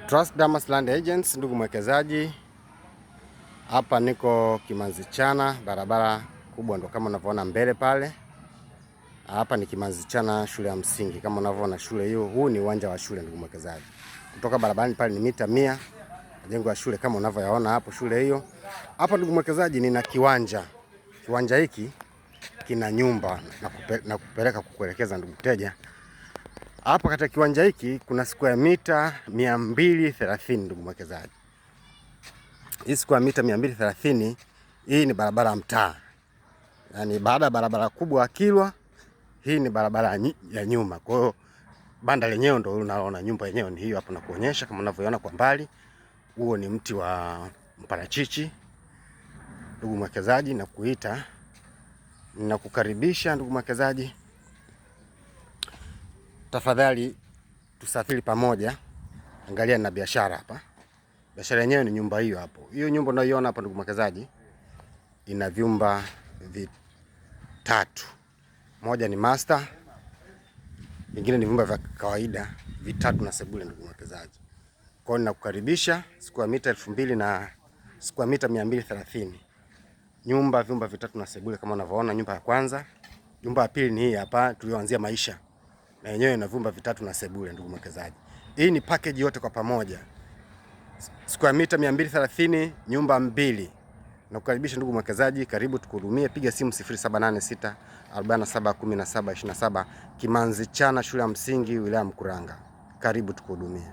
Trust Damas Land Agents, ndugu mwekezaji, hapa niko Kimanzi Chana, barabara kubwa ndo kama unavyoona mbele pale. Hapa ni Kimanzi Chana shule ya msingi, kama unavyoona shule hiyo. Huu ni uwanja wa shule ndugu mwekezaji. Kutoka barabarani pale ni mita 100. Majengo ya shule kama unavyoyaona hapo shule hiyo. Hapa ndugu mwekezaji nina kiwanja. Kiwanja hiki kina nyumba na kupeleka kukuelekeza ndugu mteja. Hapa katika kiwanja hiki kuna square mita 230 ndugu mwekezaji. Hii square mita 230 hii ni barabara ya mtaa. Yaani baada ya barabara kubwa ya Kilwa, hii ni barabara ya nyuma. Kwa hiyo banda lenyewe ndio unaona, nyumba yenyewe ni hiyo hapo na kuonyesha kama unavyoona kwa mbali. Huo ni mti wa mparachichi. Ndugu mwekezaji, na kuita na kukaribisha ndugu mwekezaji, tafadhali tusafiri pamoja. Angalia na biashara hapa. Biashara yenyewe ni nyumba hiyo hapo. Hiyo nyumba unayoiona hapa ndugu mwekezaji ina vyumba vitatu. Moja ni master, vingine ni vyumba vya kawaida vitatu na sebule ndugu mwekezaji. Kwa hiyo ninakukaribisha square mita 2000 na square mita 230. Vyumba vitatu na sebule kama unavyoona nyumba ya kwanza. Nyumba ya pili ni hii hapa tulioanzia maisha. Na yenyewe ina vyumba vitatu na sebule ndugu mwekezaji. Hii ni package yote kwa pamoja. Square mita 230, nyumba 2. Nakukaribisha ndugu mwekezaji, karibu tukuhudumie. Piga simu 0786 47 17 27. Kimanzi Chana shule ya msingi wilaya Mkuranga. Karibu tukuhudumie.